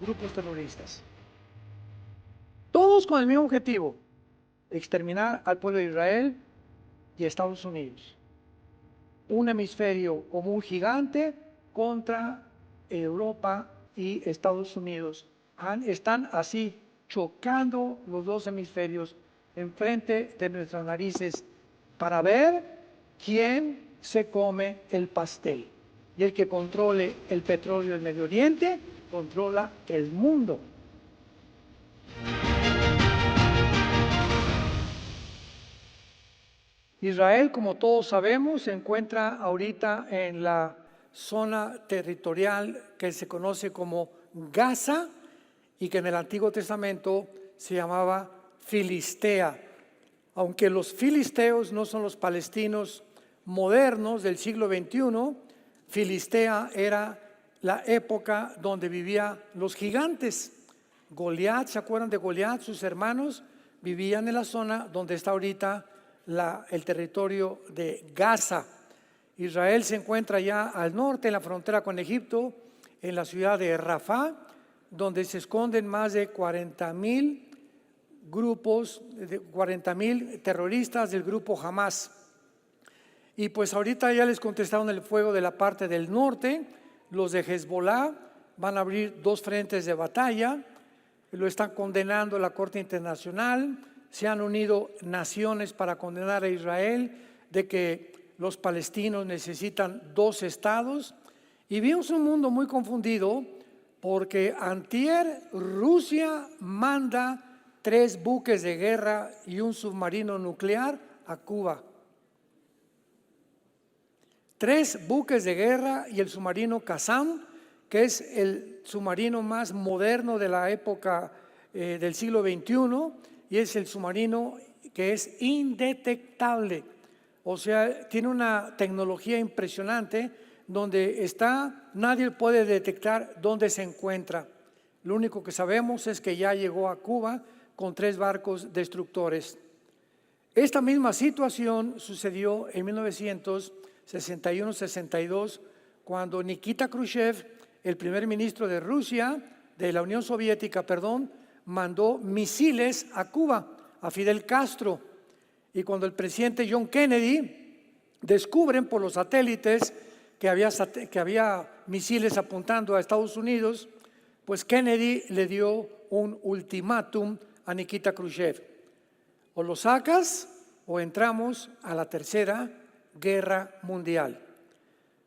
grupos terroristas. Todos con el mismo objetivo: exterminar al pueblo de Israel y Estados Unidos. Un hemisferio como un gigante contra Europa y Estados Unidos. Están así chocando los dos hemisferios enfrente de nuestras narices para ver quién se come el pastel. Y el que controle el petróleo del Medio Oriente controla el mundo. Israel, como todos sabemos, se encuentra ahorita en la zona territorial que se conoce como Gaza y que en el Antiguo Testamento se llamaba Filistea. Aunque los filisteos no son los palestinos modernos del siglo XXI, Filistea era la época donde vivían los gigantes. Goliat, ¿se acuerdan de Goliat? Sus hermanos vivían en la zona donde está ahorita el territorio de Gaza. Israel se encuentra ya al norte, en la frontera con Egipto, en la ciudad de Rafah, donde se esconden más de 40,000 grupos, 40,000 terroristas del grupo Hamas. Y pues ahorita ya les contestaron el fuego de la parte del norte. Los de Hezbollah van a abrir 2 frentes de batalla, lo están condenando la Corte Internacional. Se han unido naciones para condenar a Israel de que los palestinos necesitan 2 estados. Y vimos un mundo muy confundido porque antier Rusia manda 3 buques de guerra y un submarino nuclear a Cuba. 3 buques de guerra y el submarino Qassam, que es el submarino más moderno de la época del siglo XXI, y es el submarino que es indetectable. O sea, tiene una tecnología impresionante donde nadie puede detectar dónde se encuentra. Lo único que sabemos es que ya llegó a Cuba con 3 barcos destructores. Esta misma situación sucedió en 1961-62, cuando Nikita Khrushchev, el primer ministro de Rusia, de la Unión Soviética, mandó misiles a Cuba, a Fidel Castro. Y cuando el presidente John Kennedy descubren por los satélites que había misiles apuntando a Estados Unidos, pues Kennedy le dio un ultimátum a Nikita Khrushchev: o lo sacas o entramos a la Tercera Guerra Mundial.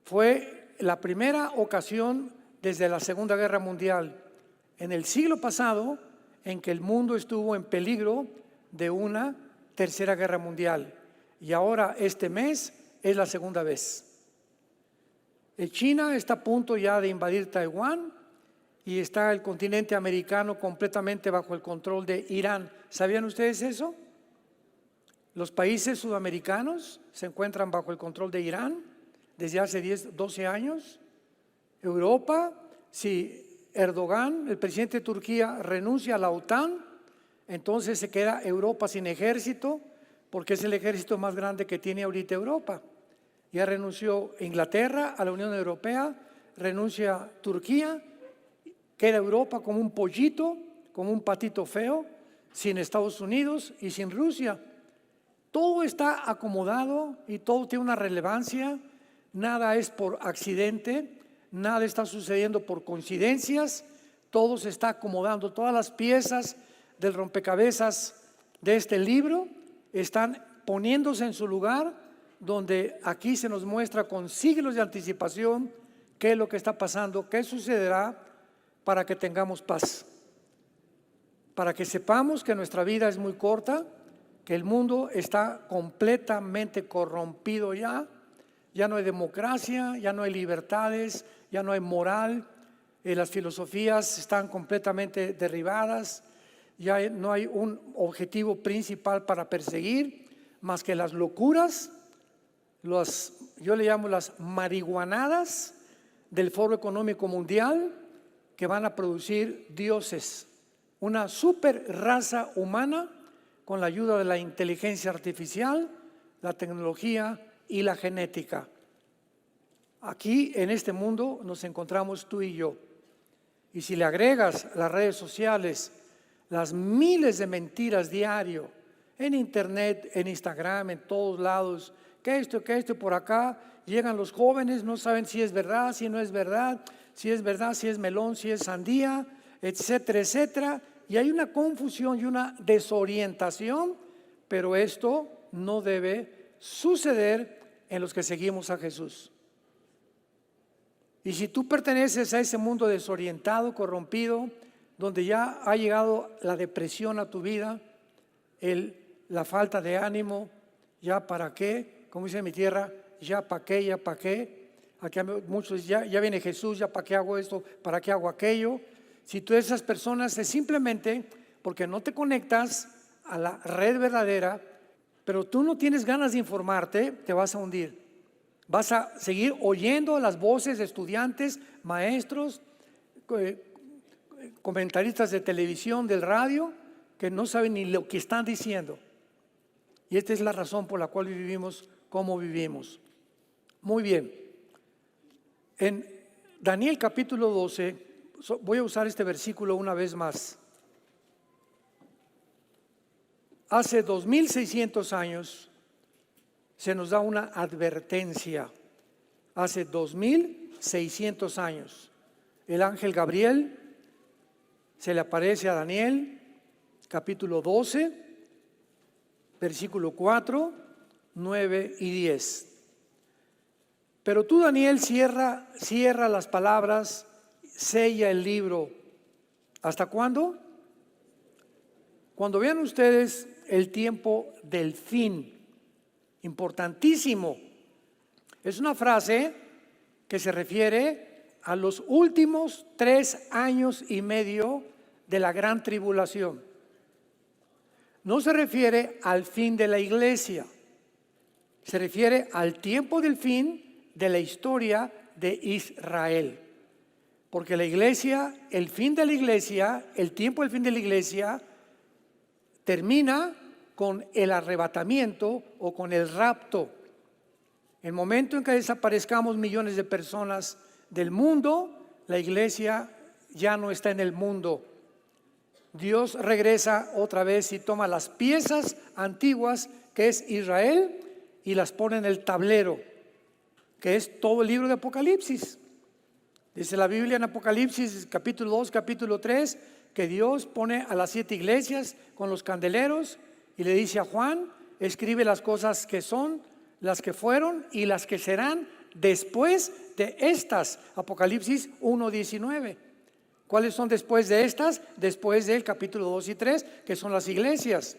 Fue la primera ocasión desde la Segunda Guerra Mundial en el siglo pasado en que el mundo estuvo en peligro de una Tercera Guerra Mundial. Y ahora este mes es la segunda vez. China está a punto ya de invadir Taiwán y está el continente americano completamente bajo el control de Irán. ¿Sabían ustedes eso? Los países sudamericanos se encuentran bajo el control de Irán desde hace 10, 12 años. Europa, si Erdogan, el presidente de Turquía, renuncia a la OTAN, entonces se queda Europa sin ejército, porque es el ejército más grande que tiene ahorita Europa. Ya renunció Inglaterra a la Unión Europea, renuncia Turquía, queda Europa como un pollito, como un patito feo, sin Estados Unidos y sin Rusia. Todo está acomodado y todo tiene una relevancia, nada es por accidente, nada está sucediendo por coincidencias, todo se está acomodando, todas las piezas del rompecabezas de este libro están poniéndose en su lugar, donde aquí se nos muestra con siglos de anticipación qué es lo que está pasando, qué sucederá, para que tengamos paz, para que sepamos que nuestra vida es muy corta, que el mundo está completamente corrompido ya no hay democracia, ya no hay libertades, ya no hay moral, las filosofías están completamente derribadas, ya no hay un objetivo principal para perseguir más que las locuras, yo le llamo las marihuanadas del Foro Económico Mundial, que van a producir dioses, una super raza humana con la ayuda de la inteligencia artificial, la tecnología y la genética. Aquí en este mundo nos encontramos tú y yo. Y si le agregas las redes sociales, las miles de mentiras diario, en internet, en Instagram, en todos lados, que esto, por acá, llegan los jóvenes, no saben si es verdad, si no es verdad, si es verdad, si es melón, si es sandía, etcétera, etcétera. Y hay una confusión y una desorientación, pero esto no debe suceder en los que seguimos a Jesús. Y si tú perteneces a ese mundo desorientado, corrompido, donde ya ha llegado la depresión a tu vida, la falta de ánimo, ya para qué, como dice mi tierra, ya para qué, ya para qué. Aquí muchos ya viene Jesús, ya para qué hago esto, para qué hago aquello. Si tú eres esas personas es simplemente porque no te conectas a la red verdadera, pero tú no tienes ganas de informarte, te vas a hundir. Vas a seguir oyendo las voces de estudiantes, maestros, comentaristas de televisión, del radio, que no saben ni lo que están diciendo. Y esta es la razón por la cual vivimos como vivimos. Muy bien. En Daniel capítulo 12, voy a usar este versículo una vez más. Hace 2600 años se nos da una advertencia. Hace 2600 años el ángel Gabriel se le aparece a Daniel, capítulo 12, versículo 4, 9 y 10. Pero tú, Daniel, cierra las palabras, sella el libro. ¿Hasta cuándo? Cuando vean ustedes el tiempo del fin. Importantísimo. Es una frase que se refiere a los últimos 3 años y medio de la gran tribulación. No se refiere al fin de la iglesia, se refiere al tiempo del fin de la historia de Israel. Porque la iglesia, el fin de la iglesia, el tiempo del fin de la iglesia termina con el arrebatamiento o con el rapto. El momento en que desaparezcamos millones de personas del mundo, la iglesia ya no está en el mundo. Dios regresa otra vez y toma las piezas antiguas que es Israel y las pone en el tablero, que es todo el libro de Apocalipsis. Dice la Biblia en Apocalipsis capítulo 2, capítulo 3, que Dios pone a las 7 iglesias con los candeleros y le dice a Juan, escribe las cosas que son, las que fueron y las que serán después de estas. Apocalipsis 1:19. ¿Cuáles son después de estas? Después del capítulo 2 y 3, que son las iglesias.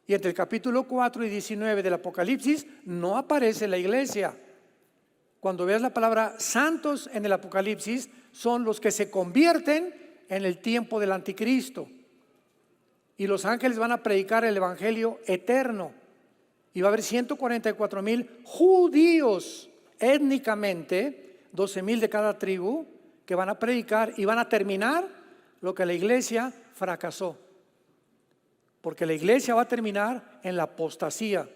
Y entre el capítulo 4 y 19 del Apocalipsis no aparece la iglesia. Cuando veas la palabra santos en el Apocalipsis, son los que se convierten en el tiempo del anticristo. Y los ángeles van a predicar el evangelio eterno. Y va a haber 144,000 judíos étnicamente, 12,000 de cada tribu, que van a predicar y van a terminar lo que la iglesia fracasó. Porque la iglesia va a terminar en la apostasía.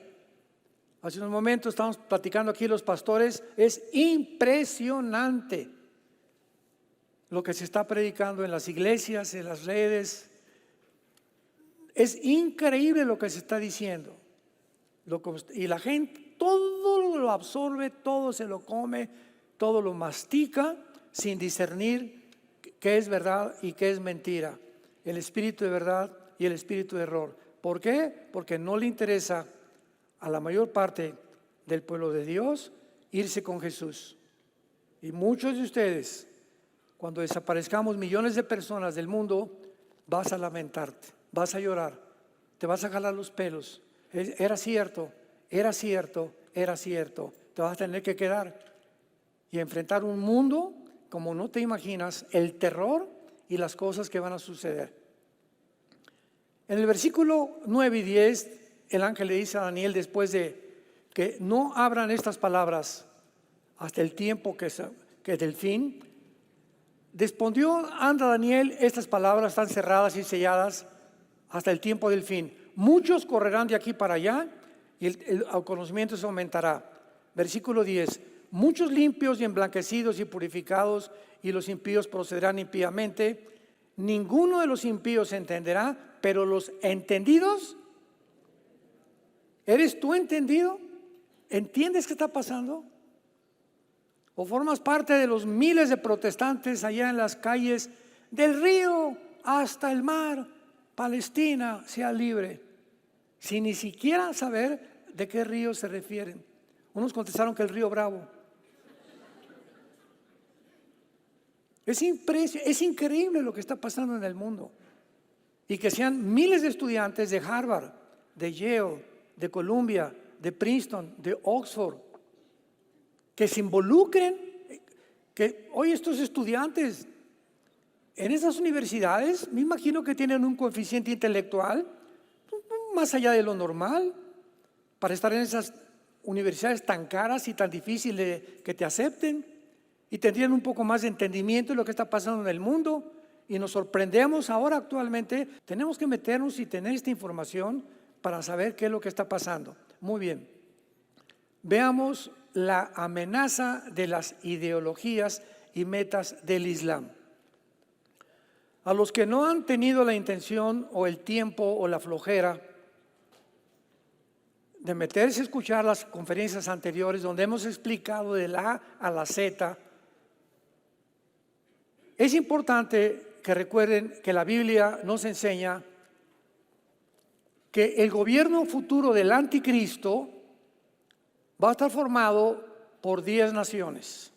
Hace unos momentos estamos platicando aquí los pastores, es impresionante lo que se está predicando en las iglesias, en las redes. Es increíble lo que se está diciendo. Y la gente todo lo absorbe, todo se lo come, todo lo mastica sin discernir qué es verdad y qué es mentira. El espíritu de verdad y el espíritu de error. ¿Por qué? Porque no le interesa a la mayor parte del pueblo de Dios irse con Jesús. Y muchos de ustedes, cuando desaparezcamos millones de personas del mundo, vas a lamentarte, vas a llorar, te vas a jalar los pelos. Era cierto, era cierto, era cierto. Te vas a tener que quedar y enfrentar un mundo como no te imaginas, el terror y las cosas que van a suceder. En el versículo 9 y 10, el ángel le dice a Daniel, después de que no abran estas palabras hasta el tiempo que es del fin, respondió anda Daniel, estas palabras están cerradas y selladas hasta el tiempo del fin. Muchos correrán de aquí para allá y el conocimiento se aumentará. Versículo 10, muchos limpios y emblanquecidos y purificados, y los impíos procederán impíamente. Ninguno de los impíos entenderá, pero los entendidos, ¿eres tú entendido? ¿Entiendes qué está pasando? ¿O formas parte de los miles de protestantes allá en las calles del río hasta el mar? Palestina sea libre, sin ni siquiera saber de qué río se refieren. Unos contestaron que el río Bravo. Es increíble lo que está pasando en el mundo. Y que sean miles de estudiantes de Harvard, de Yale, de Columbia, de Princeton, de Oxford, que se involucren, que hoy estos estudiantes en esas universidades, me imagino que tienen un coeficiente intelectual más allá de lo normal para estar en esas universidades tan caras y tan difíciles que te acepten, y tendrían un poco más de entendimiento de lo que está pasando en el mundo. Y nos sorprendemos ahora actualmente. Tenemos que meternos y tener esta información para saber qué es lo que está pasando. Muy bien, veamos la amenaza de las ideologías y metas del Islam. A los que no han tenido la intención o el tiempo o la flojera de meterse a escuchar las conferencias anteriores donde hemos explicado de la A a la Z, es importante que recuerden que la Biblia nos enseña que el gobierno futuro del anticristo va a estar formado por 10 naciones.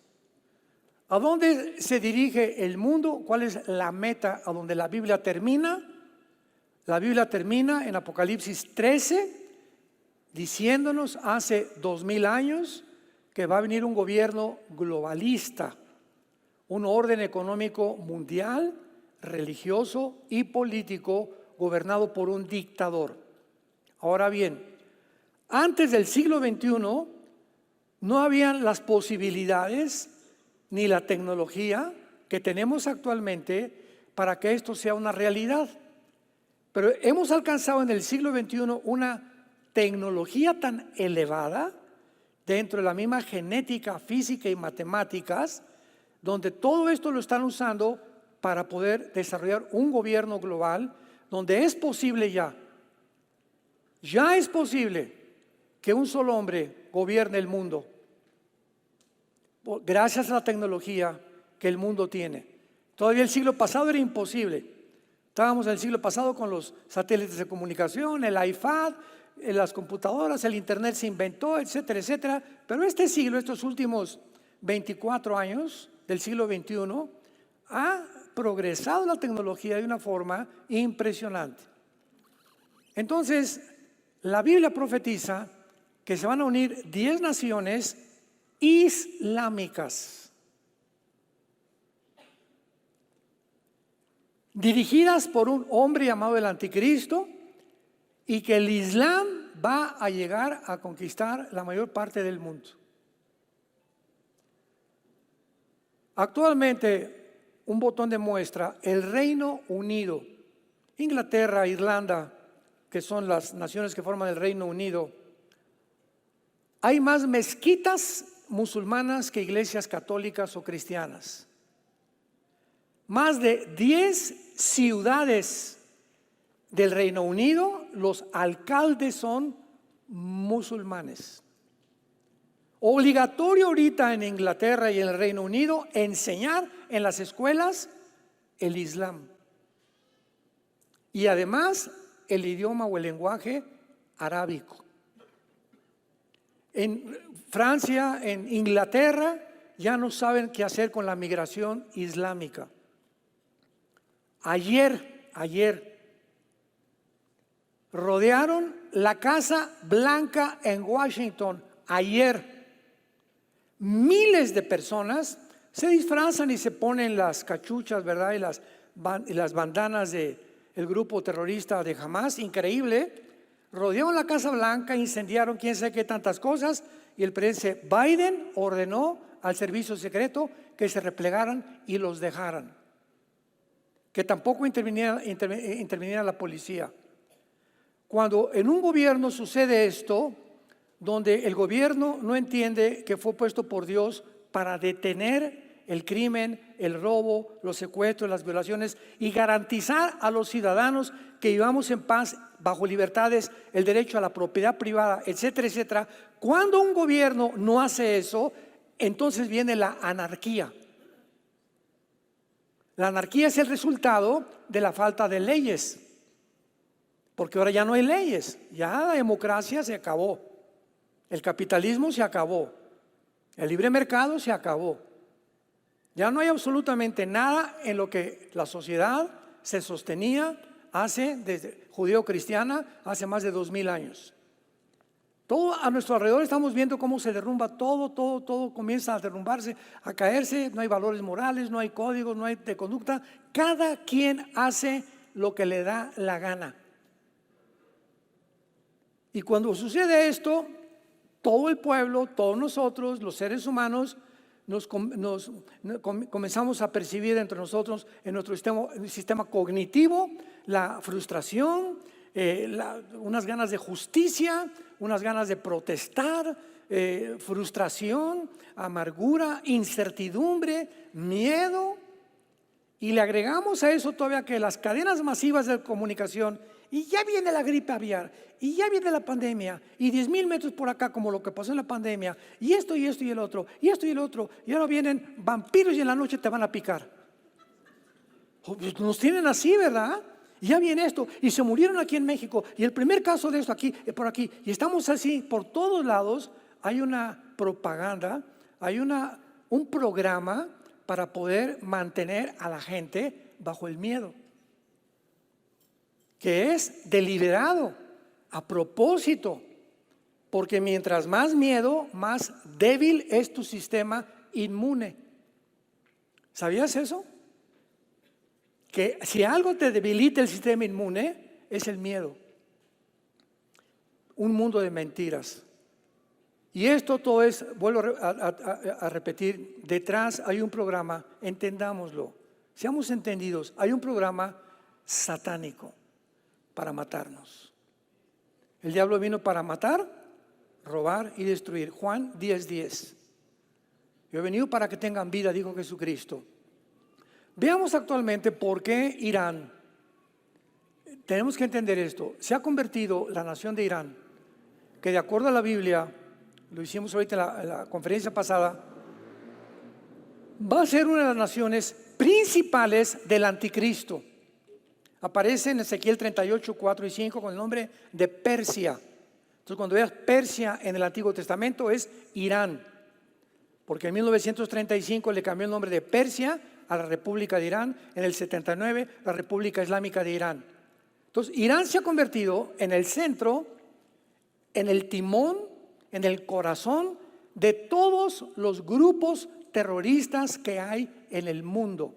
¿A dónde se dirige el mundo? ¿Cuál es la meta a donde la Biblia termina? La Biblia termina en Apocalipsis 13, diciéndonos hace 2000 años que va a venir un gobierno globalista, un orden económico mundial, religioso y político gobernado por un dictador. Ahora bien, antes del siglo XXI no habían las posibilidades ni la tecnología que tenemos actualmente para que esto sea una realidad. Pero hemos alcanzado en el siglo XXI una tecnología tan elevada dentro de la misma genética, física y matemáticas, donde todo esto lo están usando para poder desarrollar un gobierno global, donde es posible ya es posible que un solo hombre gobierne el mundo, gracias a la tecnología que el mundo tiene. Todavía el siglo pasado era imposible. Estábamos en el siglo pasado con los satélites de comunicación, el iPad, las computadoras, el internet se inventó, etcétera, etcétera. Pero este siglo, estos últimos 24 años del siglo XXI, ha progresado la tecnología de una forma impresionante. Entonces, la Biblia profetiza que se van a unir 10 naciones islámicas, dirigidas por un hombre llamado el Anticristo, y que el Islam va a llegar a conquistar la mayor parte del mundo. Actualmente, un botón de muestra, el Reino Unido, Inglaterra, Irlanda, que son las naciones que forman el Reino Unido, hay más mezquitas musulmanas que iglesias católicas o cristianas. Más de 10 ciudades del Reino Unido, los alcaldes son musulmanes. Obligatorio ahorita en Inglaterra y en el Reino Unido enseñar en las escuelas el Islam. Y además el idioma o el lenguaje arábico. En Francia, en Inglaterra, ya no saben qué hacer con la migración islámica. Ayer, rodearon la Casa Blanca en Washington. Ayer, miles de personas se disfrazan y se ponen las cachuchas, ¿verdad? Y las bandanas del grupo terrorista de Hamas, increíble. Rodearon la Casa Blanca, incendiaron quién sabe qué tantas cosas, y el presidente Biden ordenó al servicio secreto que se replegaran y los dejaran, que tampoco interviniera la policía. Cuando en un gobierno sucede esto, donde el gobierno no entiende que fue puesto por Dios para detener el crimen, el robo, los secuestros, las violaciones y garantizar a los ciudadanos que vivamos en paz, bajo libertades, el derecho a la propiedad privada, etcétera, etcétera. Cuando un gobierno no hace eso, entonces viene la anarquía. La anarquía es el resultado de la falta de leyes, porque ahora ya no hay leyes, ya la democracia se acabó, el capitalismo se acabó, el libre mercado se acabó. Ya no hay absolutamente nada en lo que la sociedad se sostenía desde judío-cristiana, hace más de 2000 años. Todo a nuestro alrededor estamos viendo cómo se derrumba todo comienza a derrumbarse, a caerse, no hay valores morales, no hay códigos, no hay de conducta. Cada quien hace lo que le da la gana. Y cuando sucede esto, todo el pueblo, todos nosotros, los seres humanos, comenzamos a percibir entre nosotros, en nuestro sistema cognitivo, la frustración, unas ganas de justicia, unas ganas de protestar, frustración, amargura, incertidumbre, miedo. Y le agregamos a eso todavía que las cadenas masivas de comunicación, y ya viene la gripe aviar, y ya viene la pandemia, y 10,000 metros por acá como lo que pasó en la pandemia, y esto y esto y el otro, y esto y el otro, y ahora vienen vampiros y en la noche te van a picar. Nos tienen así, ¿verdad? Y ya viene esto, y se murieron aquí en México, y el primer caso de esto aquí, por aquí, y estamos así, por todos lados hay una propaganda, hay un programa para poder mantener a la gente bajo el miedo, que es deliberado, a propósito, porque mientras más miedo, más débil es tu sistema inmune. ¿Sabías eso? Que si algo te debilita el sistema inmune, es el miedo. Un mundo de mentiras. Y esto todo es, vuelvo a repetir, detrás hay un programa, entendámoslo, seamos entendidos, hay un programa satánico para matarnos. El diablo vino para matar, robar y destruir. Juan 10:10. Yo he venido para que tengan vida, dijo Jesucristo. Veamos actualmente por qué Irán. Tenemos que entender esto. Se ha convertido la nación de Irán, que de acuerdo a la Biblia, lo hicimos ahorita en la conferencia pasada, va a ser una de las naciones principales del anticristo. Aparece en Ezequiel 38, 4 y 5 con el nombre de Persia. Entonces cuando veas Persia en el Antiguo Testamento es Irán, porque en 1935 le cambió el nombre de Persia a la República de Irán, en el 79 la República Islámica de Irán. Entonces Irán se ha convertido en el centro, en el timón, en el corazón de todos los grupos terroristas que hay en el mundo.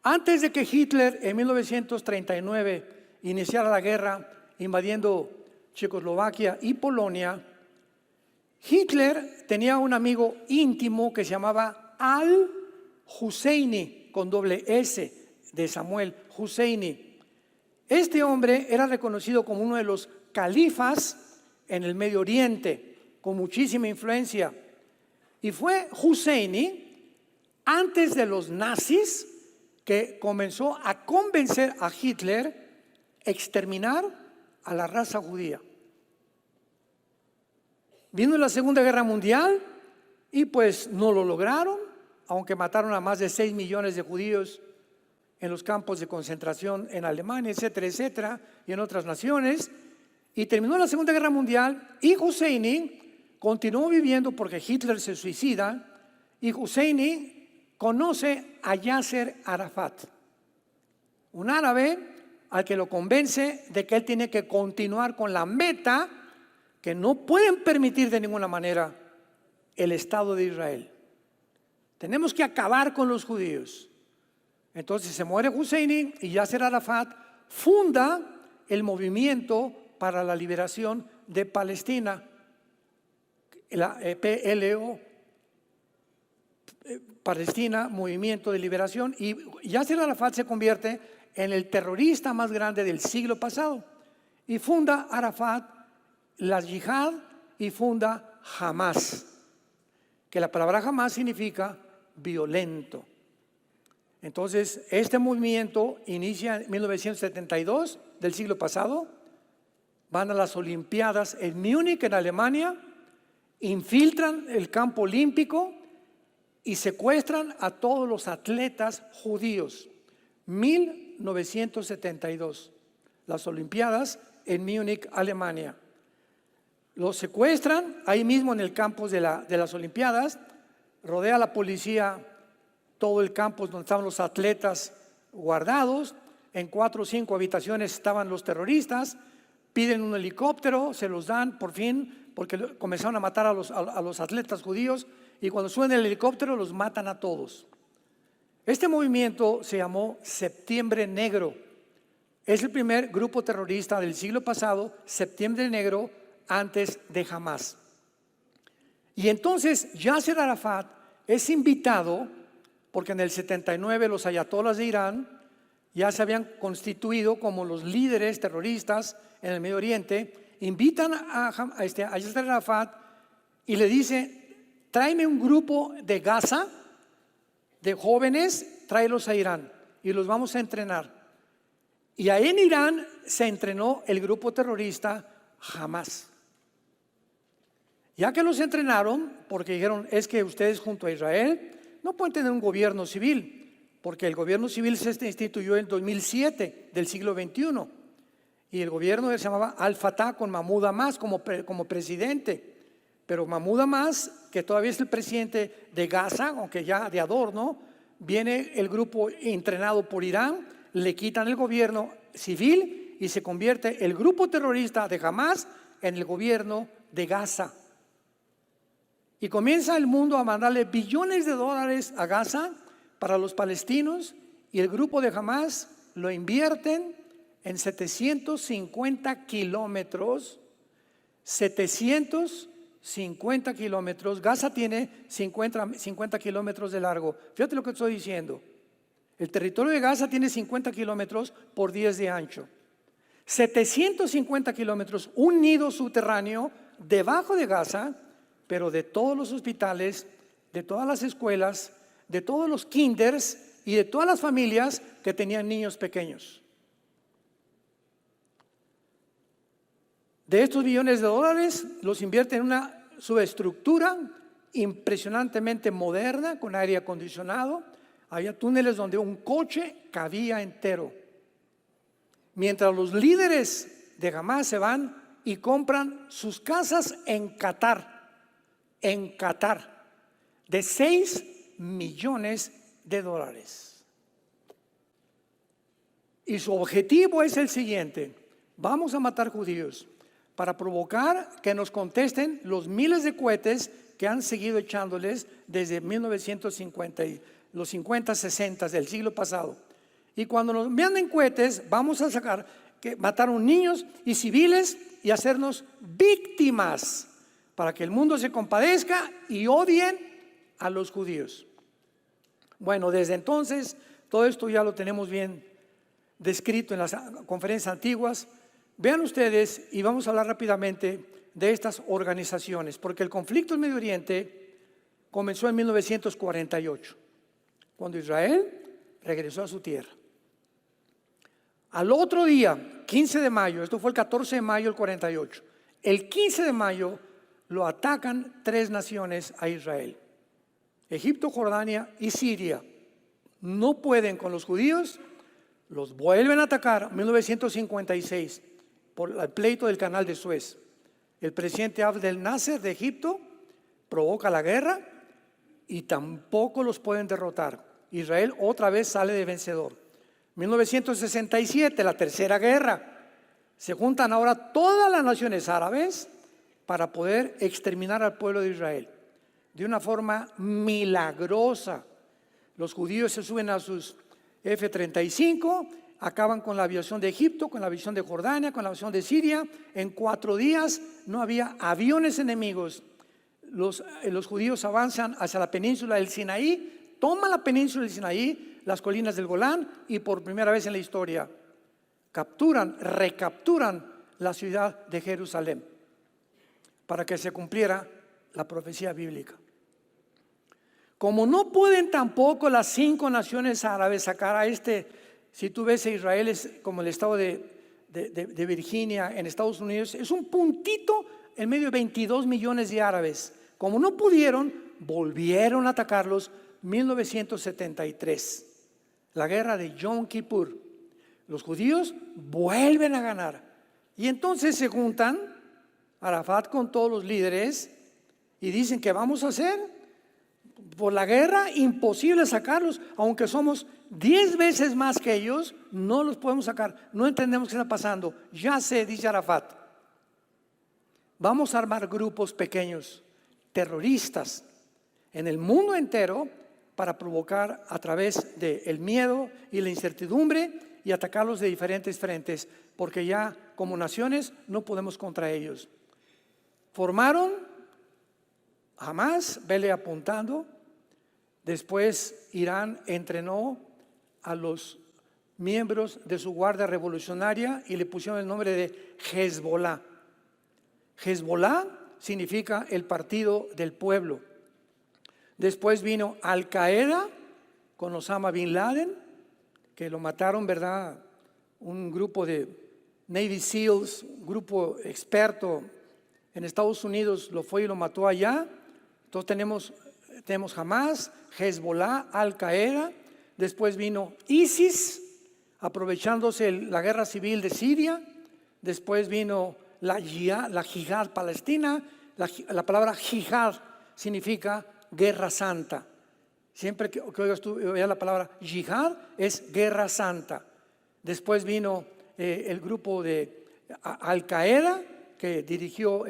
Antes de que Hitler en 1939 iniciara la guerra invadiendo Checoslovaquia y Polonia, Hitler tenía un amigo íntimo que se llamaba Al-Husseini, con doble S, de Samuel Husseini. Este hombre era reconocido como uno de los califas en el Medio Oriente, con muchísima influencia. Y fue Husseini, antes de los nazis, que comenzó a convencer a Hitler a exterminar a la raza judía. Vino la Segunda Guerra Mundial y pues no lo lograron, aunque mataron a más de 6 millones de judíos en los campos de concentración en Alemania, etcétera, etcétera, y en otras naciones. Y terminó la Segunda Guerra Mundial y Husseini continuó viviendo porque Hitler se suicida, y Husseini conoce a Yasser Arafat, un árabe al que lo convence de que él tiene que continuar con la meta que no pueden permitir de ninguna manera el Estado de Israel. Tenemos que acabar con los judíos. Entonces se muere Husseini y Yasser Arafat funda el movimiento para la liberación de Palestina, la PLO, Palestina, Movimiento de Liberación, y Yasser Arafat se convierte en el terrorista más grande del siglo pasado y funda Arafat la yihad y funda Hamás, que la palabra Hamás significa violento. Entonces, este movimiento inicia en 1972 del siglo pasado, van a las Olimpiadas en Múnich, en Alemania, infiltran el campo olímpico y secuestran a todos los atletas judíos. 1972, las Olimpiadas en Múnich, Alemania. Los secuestran ahí mismo en el campus de las Olimpiadas, rodea la policía todo el campus donde estaban los atletas guardados, en 4 o 5 habitaciones estaban los terroristas, piden un helicóptero, se los dan por fin, porque comenzaron a matar a los atletas judíos, y cuando suben el helicóptero los matan a todos. Este movimiento se llamó Septiembre Negro. Es el primer grupo terrorista del siglo pasado, Septiembre Negro, antes de Hamás. Y entonces Yasser Arafat es invitado, porque en el 79 los ayatolas de Irán ya se habían constituido como los líderes terroristas en el Medio Oriente, invitan a Yasser Arafat y le dice: tráeme un grupo de Gaza, de jóvenes, tráelos a Irán y los vamos a entrenar. Y ahí en Irán se entrenó el grupo terrorista Hamás. Ya que los entrenaron, porque dijeron: es que ustedes junto a Israel no pueden tener un gobierno civil, porque el gobierno civil se instituyó en 2007 del siglo XXI, y el gobierno se llamaba Al-Fatah con Mahmoud Abbas como presidente. Pero Mahmoud Abbas, que todavía es el presidente de Gaza, aunque ya de adorno, viene el grupo entrenado por Irán, le quitan el gobierno civil y se convierte el grupo terrorista de Hamás en el gobierno de Gaza. Y comienza el mundo a mandarle billones de dólares a Gaza para los palestinos, y el grupo de Hamás lo invierten en 750 kilómetros. 750 kilómetros. Gaza tiene 50 kilómetros de largo. Fíjate lo que estoy diciendo. El territorio de Gaza tiene 50 kilómetros por 10 de ancho. 750 kilómetros, un nido subterráneo debajo de Gaza, pero de todos los hospitales, de todas las escuelas, de todos los kinders y de todas las familias que tenían niños pequeños. De estos billones de dólares los invierte en una subestructura impresionantemente moderna con aire acondicionado. Había túneles donde un coche cabía entero. Mientras los líderes de Hamás se van y compran sus casas en Qatar, de 6 millones de dólares. Y su objetivo es el siguiente: vamos a matar judíos para provocar que nos contesten los miles de cohetes que han seguido echándoles desde 1950, los 50, 60 del siglo pasado. Y cuando nos manden cohetes, vamos a sacar que mataron niños y civiles y hacernos víctimas para que el mundo se compadezca y odien a los judíos. Bueno, desde entonces todo esto ya lo tenemos bien descrito en las conferencias antiguas. Vean ustedes, y vamos a hablar rápidamente de estas organizaciones, porque el conflicto en Medio Oriente comenzó en 1948, cuando Israel regresó a su tierra. Al otro día, 15 de mayo, esto fue el 14 de mayo del 48, el 15 de mayo lo atacan 3 naciones a Israel: Egipto, Jordania y Siria. No pueden con los judíos, los vuelven a atacar. 1956, por el pleito del canal de Suez. El presidente Abdel Nasser de Egipto provoca la guerra y tampoco los pueden derrotar. Israel otra vez sale de vencedor. 1967, la tercera guerra. Se juntan ahora todas las naciones árabes para poder exterminar al pueblo de Israel de una forma milagrosa. Los judíos se suben a sus F-35, acaban con la aviación de Egipto, con la aviación de Jordania, con la aviación de Siria. En 4 días no había aviones enemigos. Los judíos avanzan hacia la península del Sinaí, toman la península del Sinaí, las colinas del Golán, y por primera vez en la historia recapturan la ciudad de Jerusalén. para que se cumpliera la profecía bíblica. Como no pueden tampoco las 5 naciones árabes sacar a si tú ves a Israel es como el estado de Virginia en Estados Unidos, es un puntito en medio de 22 millones de árabes. Como no pudieron, volvieron a atacarlos 1973, la guerra de Yom Kippur. Los judíos vuelven a ganar y entonces se juntan Arafat con todos los líderes y dicen: ¿qué vamos a hacer? Por la guerra imposible sacarlos, aunque somos 10 veces más que ellos, no los podemos sacar. No entendemos qué está pasando. Ya sé, dice Arafat, vamos a armar grupos pequeños, terroristas, en el mundo entero para provocar a través del miedo y la incertidumbre y atacarlos de diferentes frentes, porque ya como naciones no podemos contra ellos. Formaron Hamas, vele apuntando. Después Irán entrenó a los miembros de su guardia revolucionaria y le pusieron el nombre de Hezbollah. Hezbollah significa el partido del pueblo. Después vino Al Qaeda con Osama Bin Laden, que lo mataron, ¿verdad? Un grupo de Navy SEALs, un grupo experto en Estados Unidos lo fue y lo mató allá. Entonces tenemos Hamas, Hezbollah, Al Qaeda. Después vino ISIS, aprovechándose la guerra civil de Siria. Después vino la Jihad palestina. La palabra Jihad significa guerra santa. Siempre que oigas tú la palabra Jihad es guerra santa. Después vino el grupo de Al Qaeda que dirigió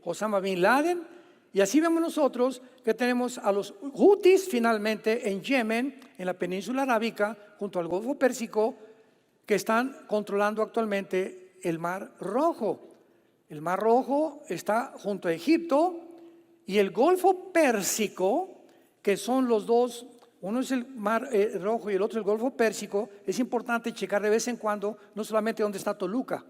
Osama Bin Laden. Y así vemos nosotros que tenemos a los Houthis finalmente en Yemen, en la península arábica, junto al Golfo Pérsico, que están controlando actualmente el Mar Rojo. El Mar Rojo está junto a Egipto y el Golfo Pérsico, que son los dos, uno es el Mar Rojo y el otro el Golfo Pérsico. Es importante checar de vez en cuando, no solamente dónde está Toluca.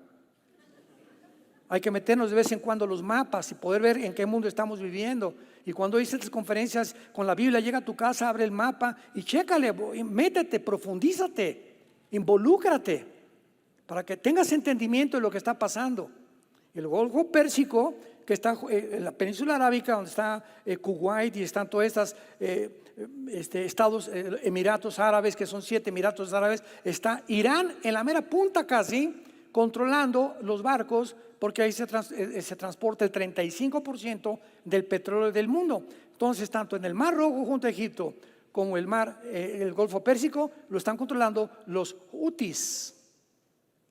Hay que meternos de vez en cuando los mapas y poder ver en qué mundo estamos viviendo. Y cuando hice estas conferencias con la Biblia, llega a tu casa, abre el mapa y chécale, métete, profundízate, involúcrate, para que tengas entendimiento de lo que está pasando. El Golfo Pérsico, que está en la península arábica, donde está Kuwait y están todas estas estados, Emiratos Árabes, que son 7 Emiratos Árabes, está Irán en la mera punta casi, controlando los barcos, porque ahí se transporta el 35% del petróleo del mundo. Entonces, tanto en el Mar Rojo junto a Egipto como el Golfo Pérsico lo están controlando los Houthis,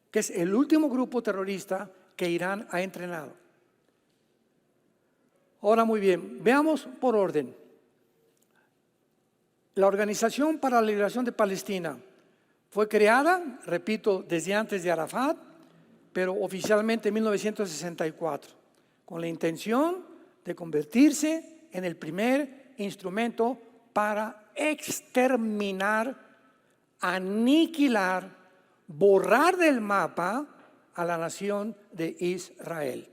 que es el último grupo terrorista que Irán ha entrenado. Ahora muy bien, veamos por orden. La Organización para la Liberación de Palestina fue creada, repito, desde antes de Arafat, pero oficialmente en 1964, con la intención de convertirse en el primer instrumento para exterminar, aniquilar, borrar del mapa a la nación de Israel.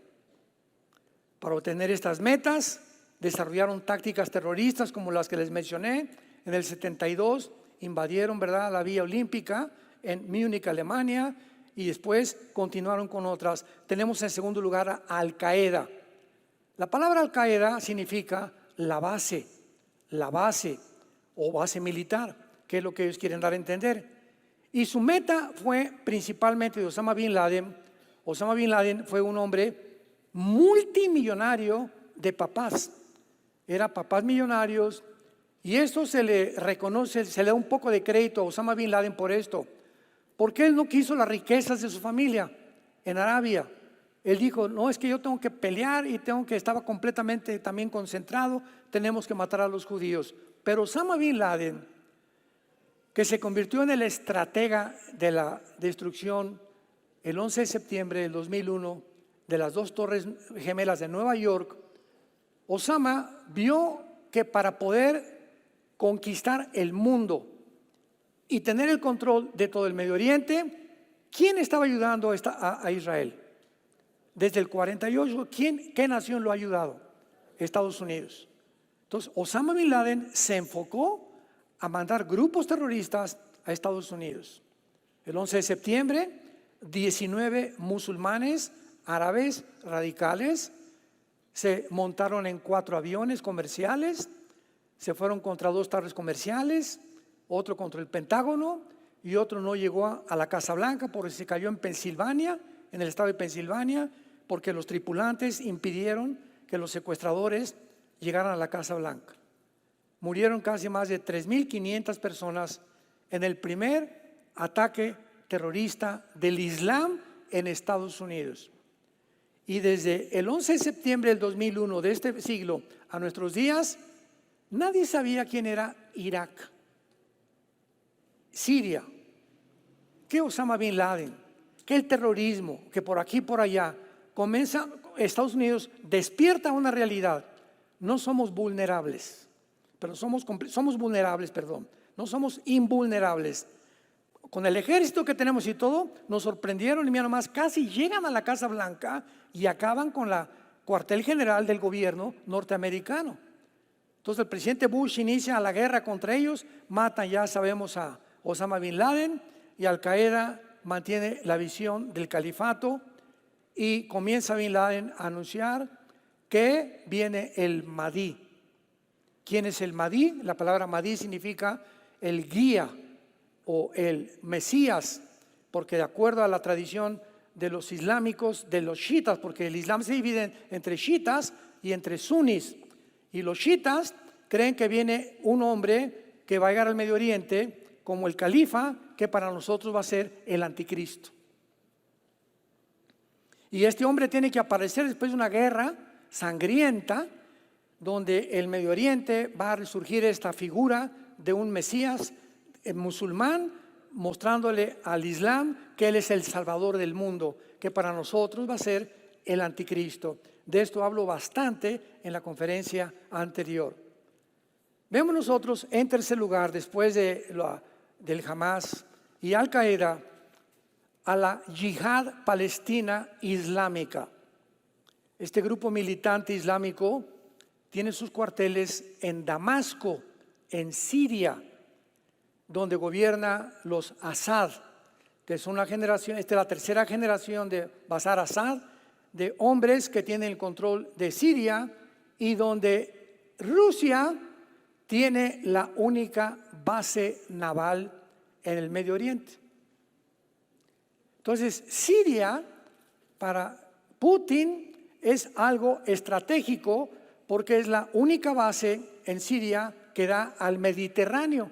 Para obtener estas metas, desarrollaron tácticas terroristas como las que les mencioné. En el 72 invadieron, ¿verdad?, la Vía Olímpica en Múnich, Alemania, y después continuaron con otras. Tenemos en segundo lugar a Al Qaeda. La palabra Al Qaeda significa la base o base militar, que es lo que ellos quieren dar a entender. Y su meta fue principalmente de Osama Bin Laden. Osama Bin Laden fue un hombre multimillonario de papás. Eran papás millonarios, y esto se le reconoce, se le da un poco de crédito a Osama Bin Laden por esto. Porque él no quiso las riquezas de su familia en Arabia. Él dijo: no, es que yo tengo que pelear y estaba completamente también concentrado, tenemos que matar a los judíos. Pero Osama Bin Laden, que se convirtió en el estratega de la destrucción el 11 de septiembre del 2001 de las 2 torres gemelas de Nueva York, Osama vio que para poder conquistar el mundo y tener el control de todo el Medio Oriente, ¿quién estaba ayudando a Israel? Desde el 48, ¿qué nación lo ha ayudado? Estados Unidos. Entonces, Osama Bin Laden se enfocó a mandar grupos terroristas a Estados Unidos. El 11 de septiembre, 19 musulmanes árabes radicales se montaron en 4 aviones comerciales, se fueron contra 2 torres comerciales, otro contra el Pentágono y otro no llegó a la Casa Blanca porque se cayó en Pensilvania, en el estado de Pensilvania, porque los tripulantes impidieron que los secuestradores llegaran a la Casa Blanca. Murieron casi más de 3.500 personas en el primer ataque terrorista del Islam en Estados Unidos. Y desde el 11 de septiembre del 2001 de este siglo a nuestros días, nadie sabía quién era Irak, Siria, que Osama Bin Laden, que el terrorismo, que por aquí y por allá. Comienza, Estados Unidos despierta una realidad. No somos vulnerables, pero somos vulnerables, perdón. No somos invulnerables. Con el ejército que tenemos y todo, nos sorprendieron y mira nomás, casi llegan a la Casa Blanca y acaban con la cuartel general del gobierno norteamericano. Entonces el presidente Bush inicia la guerra contra ellos, matan, ya sabemos, a Osama Bin Laden, y Al Qaeda mantiene la visión del califato y comienza Bin Laden a anunciar que viene el Mahdi. ¿Quién es el Mahdi? La palabra Mahdi significa el guía o el Mesías, porque de acuerdo a la tradición de los islámicos, de los chiitas, porque el Islam se divide entre chiitas y entre sunis, y los chiitas creen que viene un hombre que va a llegar al Medio Oriente como el califa, que para nosotros va a ser el anticristo. Y este hombre tiene que aparecer después de una guerra sangrienta, donde el Medio Oriente va a resurgir esta figura de un Mesías musulmán, mostrándole al Islam que Él es el Salvador del mundo, que para nosotros va a ser el anticristo. De esto hablo bastante en la conferencia anterior. Vemos nosotros en tercer lugar, después del Hamas y Al Qaeda, a la Yihad Palestina Islámica. Este grupo militante islámico tiene sus cuarteles en Damasco, en Siria, donde gobierna los Assad, que es una generación, esta es la tercera generación de Bashar Assad, de hombres que tienen el control de Siria y donde Rusia tiene la única base naval en el Medio Oriente. Entonces, Siria para Putin es algo estratégico porque es la única base en Siria que da al Mediterráneo.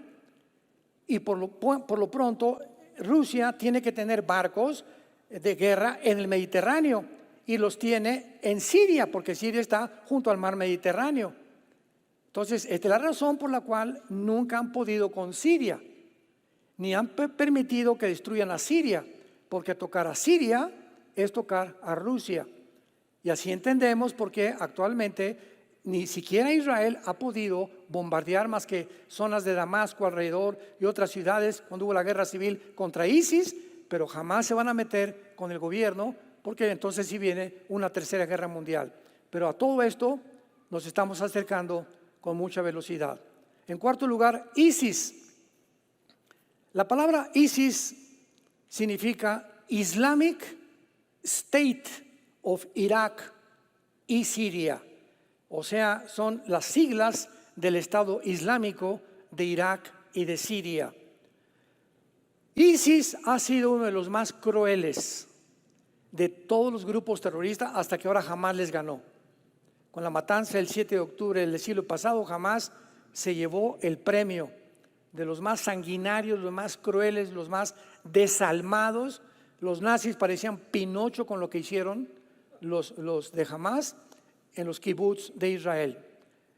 Y por lo pronto, Rusia tiene que tener barcos de guerra en el Mediterráneo y los tiene en Siria, porque Siria está junto al mar Mediterráneo. Entonces, esta es la razón por la cual nunca han podido con Siria, ni han permitido que destruyan a Siria, porque tocar a Siria es tocar a Rusia. Y así entendemos por qué actualmente ni siquiera Israel ha podido bombardear más que zonas de Damasco alrededor y otras ciudades cuando hubo la guerra civil contra ISIS, pero jamás se van a meter con el gobierno porque entonces sí viene una tercera guerra mundial. Pero a todo esto nos estamos acercando con mucha velocidad. En cuarto lugar, ISIS. La palabra ISIS significa Islamic State of Iraq y Siria. O sea, son las siglas del Estado Islámico de Irak y de Siria. ISIS ha sido uno de los más crueles de todos los grupos terroristas hasta que ahora jamás les ganó. Con la matanza del 7 de octubre del siglo pasado, jamás se llevó el premio de los más sanguinarios, los más crueles, los más desalmados. Los nazis parecían Pinocho con lo que hicieron los de Hamás en los kibbutz de Israel.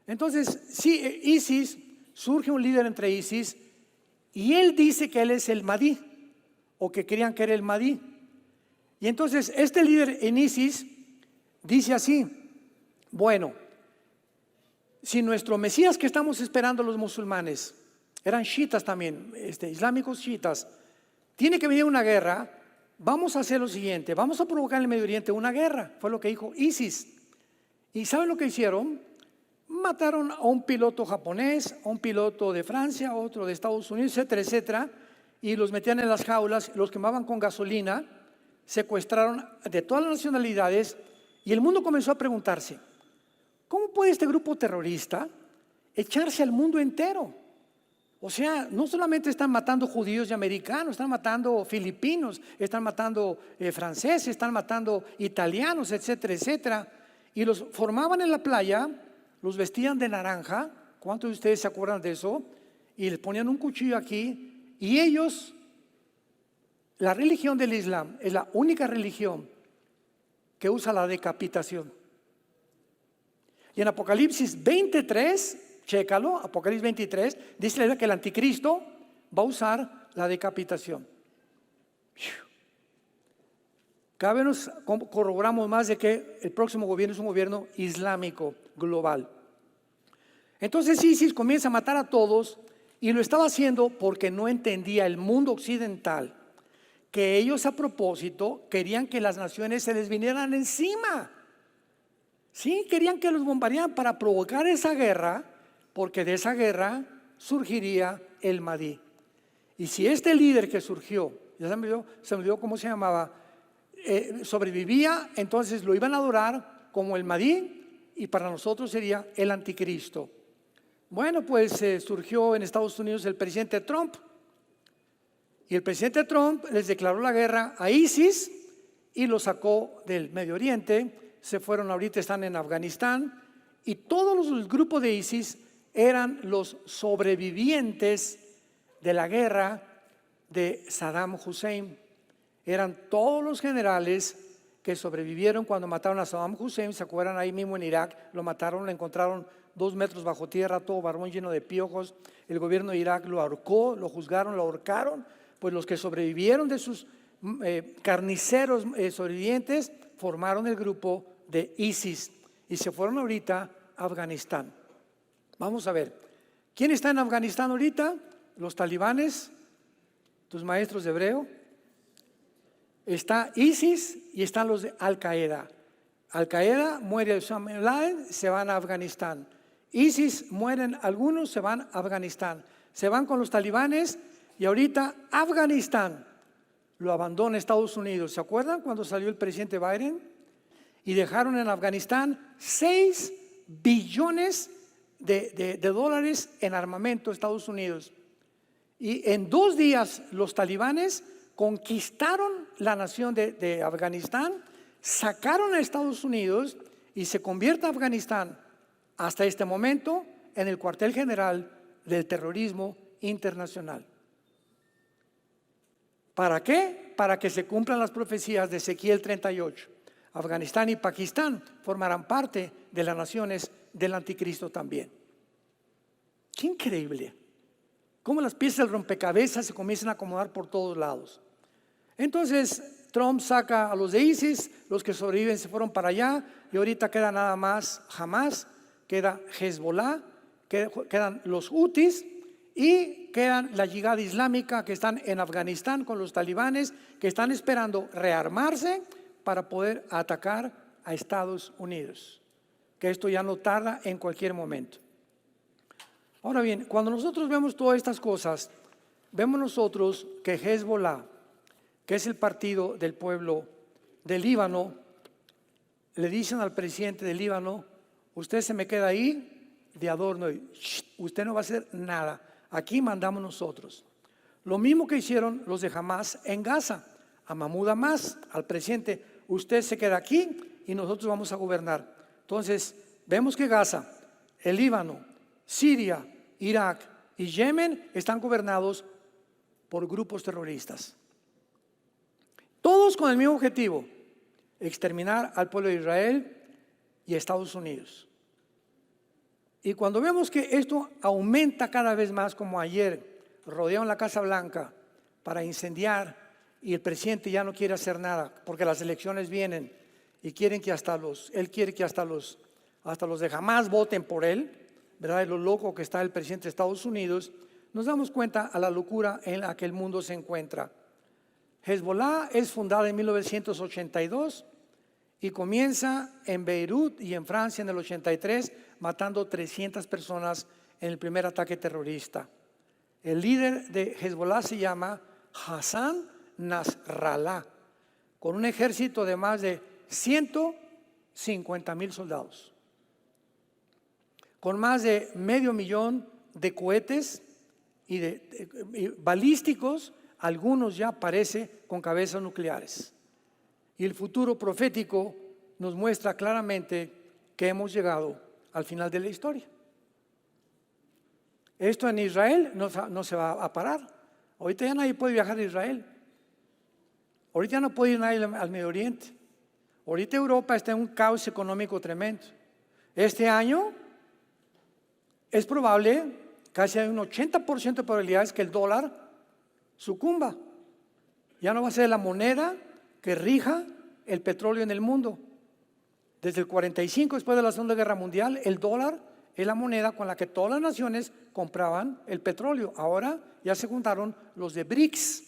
Entonces, sí, ISIS, surge un líder entre ISIS y él dice que él es el Mahdi, o que creían que era el Mahdi. Y entonces este líder en ISIS dice así: bueno, si nuestro Mesías que estamos esperando los musulmanes, eran chiitas también, islámicos chiitas, tiene que venir una guerra, vamos a hacer lo siguiente, vamos a provocar en el Medio Oriente una guerra, fue lo que dijo ISIS. ¿Y saben lo que hicieron? Mataron a un piloto japonés, a un piloto de Francia, a otro de Estados Unidos, etcétera, etcétera, y los metían en las jaulas, los quemaban con gasolina, secuestraron de todas las nacionalidades, y el mundo comenzó a preguntarse, ¿cómo puede este grupo terrorista echarse al mundo entero? O sea, no solamente están matando judíos y americanos, están matando filipinos, están matando franceses, están matando italianos, etcétera, etcétera, y los formaban en la playa, los vestían de naranja. ¿Cuántos de ustedes se acuerdan de eso? Y les ponían un cuchillo aquí, y ellos, la religión del Islam es la única religión que usa la decapitación. Y en Apocalipsis 23, chécalo, Apocalipsis 23, dice que el anticristo va a usar la decapitación. Cada vez nos corroboramos más de que el próximo gobierno es un gobierno islámico global. Entonces ISIS comienza a matar a todos, y lo estaba haciendo porque no entendía el mundo occidental que ellos a propósito querían que las naciones se les vinieran encima. Sí, querían que los bombardearan para provocar esa guerra, porque de esa guerra surgiría el Mahdi. Y si este líder que surgió, ya se me olvidó cómo se llamaba, sobrevivía, entonces lo iban a adorar como el Mahdi, y para nosotros sería el anticristo. Bueno, pues surgió en Estados Unidos el presidente Trump, y el presidente Trump les declaró la guerra a ISIS y lo sacó del Medio Oriente. Se fueron, ahorita están en Afganistán, y todos los grupos de ISIS eran los sobrevivientes de la guerra de Saddam Hussein. Eran todos los generales que sobrevivieron cuando mataron a Saddam Hussein. ¿Se acuerdan? Ahí mismo en Irak lo mataron, lo encontraron 2 metros bajo tierra, todo barbón lleno de piojos. El gobierno de Irak lo ahorcó, lo juzgaron, lo ahorcaron. Pues los que sobrevivieron de sus carniceros sobrevivientes formaron el grupo de ISIS y se fueron ahorita a Afganistán. Vamos a ver, ¿quién está en Afganistán ahorita? Los talibanes, tus maestros de hebreo. Está ISIS y están los de Al-Qaeda. Al-Qaeda muere Osama bin Laden, se van a Afganistán. ISIS mueren algunos, se van a Afganistán. Se van con los talibanes. Y ahorita Afganistán lo abandona Estados Unidos. ¿Se acuerdan cuando salió el presidente Biden? Y dejaron en Afganistán 6 billones de dólares en armamento Estados Unidos. Y en 2 días los talibanes conquistaron la nación de Afganistán, sacaron a Estados Unidos y se convierte Afganistán hasta este momento en el cuartel general del terrorismo internacional. ¿Para qué? Para que se cumplan las profecías de Ezequiel 38. Afganistán y Pakistán formarán parte de las naciones del anticristo también. Qué increíble. Cómo las piezas del rompecabezas se comienzan a acomodar por todos lados. Entonces Trump saca a los de ISIS, los que sobreviven se fueron para allá, y ahorita queda nada más Hamas, queda Hezbollah, quedan los Hutis, y quedan la yihad islámica que están en Afganistán con los talibanes, que están esperando rearmarse para poder atacar a Estados Unidos, que esto ya no tarda en cualquier momento. Ahora bien, cuando nosotros vemos todas estas cosas, vemos nosotros que Hezbollah, que es el partido del pueblo del Líbano, le dicen al presidente del Líbano: usted se me queda ahí de adorno, y usted no va a hacer nada. Aquí mandamos nosotros. Lo mismo que hicieron los de Hamas en Gaza. A Mahmoud Abbas, al presidente: usted se queda aquí y nosotros vamos a gobernar. Entonces, vemos que Gaza, el Líbano, Siria, Irak y Yemen están gobernados por grupos terroristas. Todos con el mismo objetivo: exterminar al pueblo de Israel y a Estados Unidos. Y cuando vemos que esto aumenta cada vez más, como ayer rodearon la Casa Blanca para incendiar, y el presidente ya no quiere hacer nada porque las elecciones vienen y quieren que él quiere que hasta los de Hamas voten por él, ¿verdad? De lo loco que está el presidente de Estados Unidos, nos damos cuenta a la locura en la que el mundo se encuentra. Hezbollah es fundada en 1982 y comienza en Beirut y en Francia en el 83, matando 300 personas en el primer ataque terrorista. El líder de Hezbollah se llama Hassan Nasrallah, con un ejército de más de 150,000 soldados, con más de 500,000 de cohetes y balísticos, algunos ya parece con cabezas nucleares. Y el futuro profético nos muestra claramente que hemos llegado al final de la historia. Esto en Israel no se va a parar. Ahorita ya nadie puede viajar a Israel. Ahorita ya no puede ir nadie al Medio Oriente. Ahorita Europa está en un caos económico tremendo. Este año es probable, casi hay un 80% de probabilidades que el dólar sucumba. Ya no va a ser la moneda que rija el petróleo en el mundo. Desde el 45, después de la Segunda Guerra Mundial, el dólar es la moneda con la que todas las naciones compraban el petróleo. Ahora ya se juntaron los de BRICS,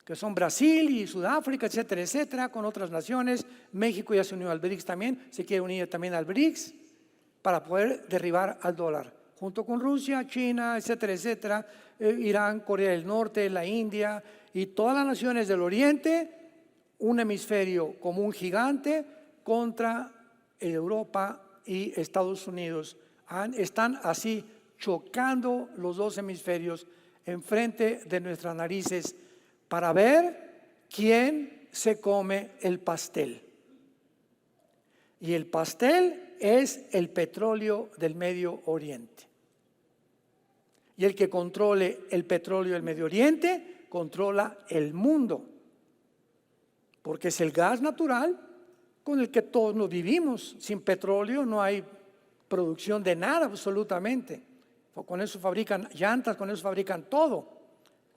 que son Brasil y Sudáfrica, etcétera, etcétera, con otras naciones. México ya se unió al BRICS también, se quiere unir también al BRICS para poder derribar al dólar, junto con Rusia, China, etcétera, etcétera, Irán, Corea del Norte, la India y todas las naciones del Oriente, un hemisferio como un gigante contra Europa y Estados Unidos. Están así chocando los dos hemisferios enfrente de nuestras narices para ver quién se come el pastel. Y el pastel es el petróleo del Medio Oriente. Y el que controle el petróleo del Medio Oriente controla el mundo, porque es el gas natural con el que todos nos vivimos. Sin petróleo no hay producción de nada absolutamente. Con eso fabrican llantas, con eso fabrican todo.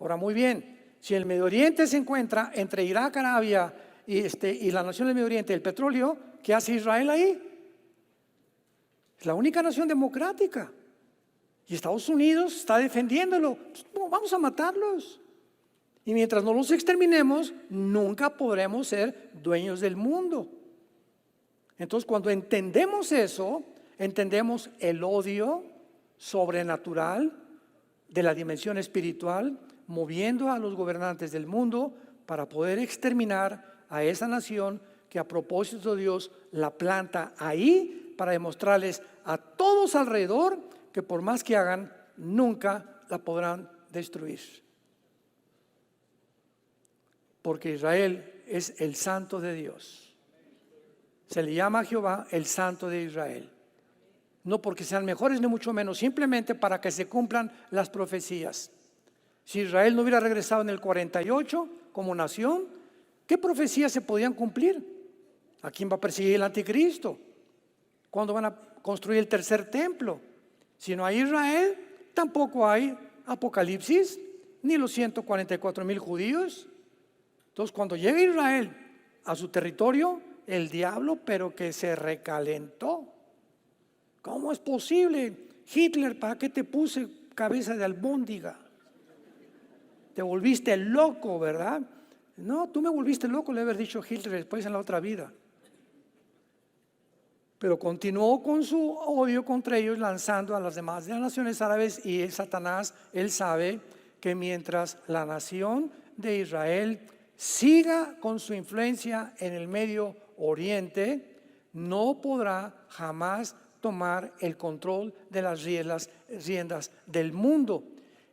Ahora, muy bien, si el Medio Oriente se encuentra entre Irak, Arabia y la nación del Medio Oriente, el petróleo, ¿qué hace Israel ahí? Es la única nación democrática. Y Estados Unidos está defendiéndolo. Pues, vamos a matarlos. Y mientras no los exterminemos, nunca podremos ser dueños del mundo. Entonces, cuando entendemos eso, entendemos el odio sobrenatural de la dimensión espiritual, moviendo a los gobernantes del mundo para poder exterminar a esa nación que a propósito de Dios la planta ahí para demostrarles a todos alrededor que por más que hagan, nunca la podrán destruir. Porque Israel es el santo de Dios. Se le llama a Jehová el santo de Israel. No porque sean mejores ni mucho menos, simplemente para que se cumplan las profecías. Si Israel no hubiera regresado en el 48 como nación, ¿qué profecías se podían cumplir? ¿A quién va a perseguir el anticristo? ¿Cuándo van a construir el tercer templo? Si no hay Israel, tampoco hay Apocalipsis, ni los 144,000 judíos. Entonces, cuando llega Israel a su territorio, el diablo, pero que se recalentó. ¿Cómo es posible? Hitler, ¿para qué te puse cabeza de albóndiga? Te volviste loco, ¿verdad? No, tú me volviste loco, le haber dicho Hitler después en la otra vida. Pero continuó con su odio contra ellos, lanzando a las demás de las naciones árabes, y Satanás, él sabe que mientras la nación de Israel siga con su influencia en el Medio Oriente, no podrá jamás tomar el control de las riendas del mundo.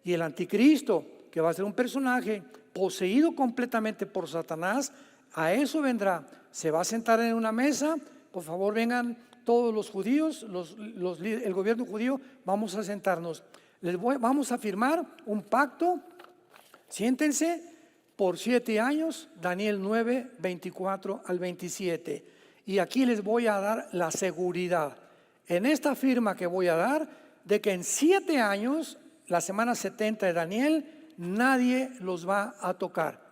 Y el anticristo, que va a ser un personaje poseído completamente por Satanás, a eso vendrá. Se va a sentar en una mesa. Por favor, vengan todos los judíos, el gobierno judío, vamos a sentarnos. Vamos a firmar un pacto. Siéntense por 7 años, Daniel 9, 24 al 27. Y aquí les voy a dar la seguridad, en esta firma que voy a dar, de que en 7 años, la semana 70 de Daniel, nadie los va a tocar.